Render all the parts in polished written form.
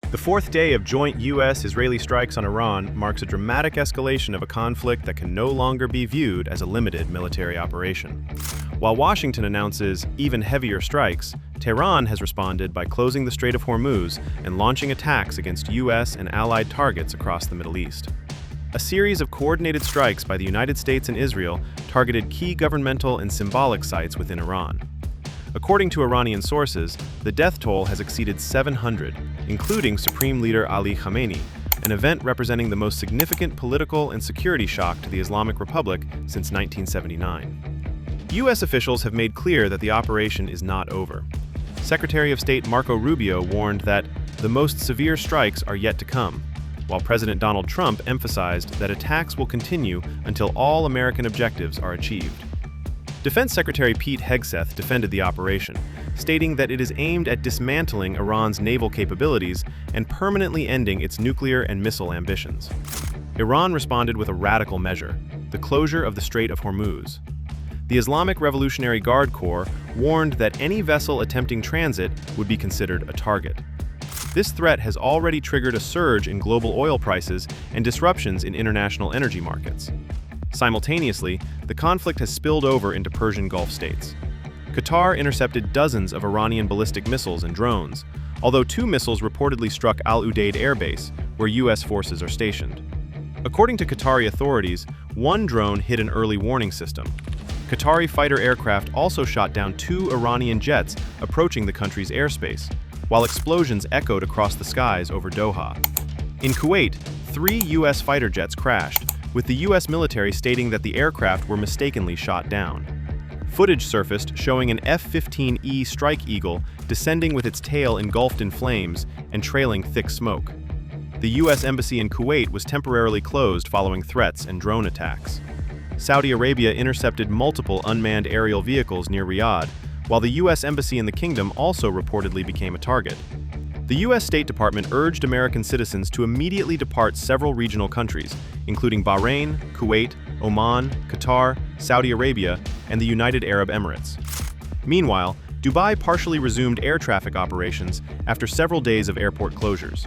The fourth day of joint U.S.-Israeli strikes on Iran marks a dramatic escalation of a conflict that can no longer be viewed as a limited military operation. While Washington announces even heavier strikes, Tehran has responded by closing the Strait of Hormuz and launching attacks against U.S. and allied targets across the Middle East. A series of coordinated strikes by the United States and Israel targeted key governmental and symbolic sites within Iran. According to Iranian sources, the death toll has exceeded 700, including Supreme Leader Ali Khamenei, an event representing the most significant political and security shock to the Islamic Republic since 1979. U.S. officials have made clear that the operation is not over. Secretary of State Marco Rubio warned that the most severe strikes are yet to come, while President Donald Trump emphasized that attacks will continue until all American objectives are achieved. Defense Secretary Pete Hegseth defended the operation, stating that it is aimed at dismantling Iran's naval capabilities and permanently ending its nuclear and missile ambitions. Iran responded with a radical measure: the closure of the Strait of Hormuz. The Islamic Revolutionary Guard Corps warned that any vessel attempting transit would be considered a target. This threat has already triggered a surge in global oil prices and disruptions in international energy markets. Simultaneously, the conflict has spilled over into Persian Gulf states. Qatar intercepted dozens of Iranian ballistic missiles and drones, although 2 missiles reportedly struck Al Udeid Air Base, where U.S. forces are stationed. According to Qatari authorities, 1 drone hit an early warning system. Qatari fighter aircraft also shot down 2 Iranian jets approaching the country's airspace, while explosions echoed across the skies over Doha. In Kuwait, 3 U.S. fighter jets crashed, with the U.S. military stating that the aircraft were mistakenly shot down. Footage surfaced showing an F-15E Strike Eagle descending with its tail engulfed in flames and trailing thick smoke. The U.S. embassy in Kuwait was temporarily closed following threats and drone attacks. Saudi Arabia intercepted multiple unmanned aerial vehicles near Riyadh, while the U.S. embassy in the kingdom also reportedly became a target. The U.S. State Department urged American citizens to immediately depart several regional countries, including Bahrain, Kuwait, Oman, Qatar, Saudi Arabia, and the United Arab Emirates. Meanwhile, Dubai partially resumed air traffic operations after several days of airport closures.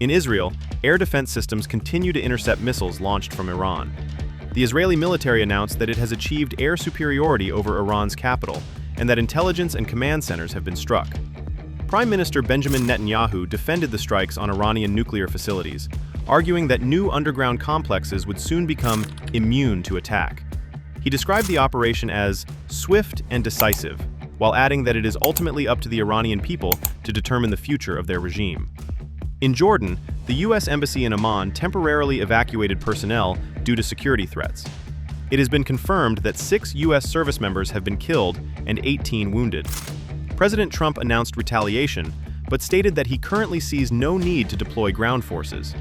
In Israel, air defense systems continue to intercept missiles launched from Iran. The Israeli military announced that it has achieved air superiority over Iran's capital, and that intelligence and command centers have been struck. Prime Minister Benjamin Netanyahu defended the strikes on Iranian nuclear facilities, arguing that new underground complexes would soon become immune to attack. He described the operation as swift and decisive, while adding that it is ultimately up to the Iranian people to determine the future of their regime. In Jordan, the U.S. Embassy in Amman temporarily evacuated personnel due to security threats. It has been confirmed that 6 U.S. service members have been killed and 18 wounded. President Trump announced retaliation, but stated that he currently sees no need to deploy ground forces.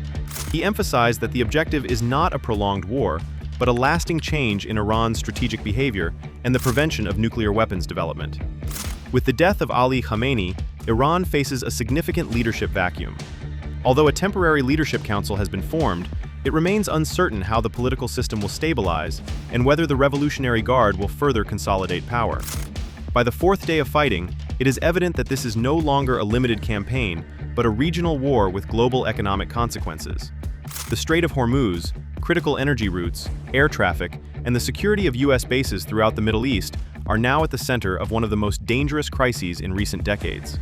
He emphasized that the objective is not a prolonged war, but a lasting change in Iran's strategic behavior and the prevention of nuclear weapons development. With the death of Ali Khamenei, Iran faces a significant leadership vacuum. Although a temporary leadership council has been formed, it remains uncertain how the political system will stabilize and whether the Revolutionary Guard will further consolidate power. By the 4th day of fighting, it is evident that this is no longer a limited campaign, but a regional war with global economic consequences. The Strait of Hormuz, critical energy routes, air traffic, and the security of U.S. bases throughout the Middle East are now at the center of one of the most dangerous crises in recent decades.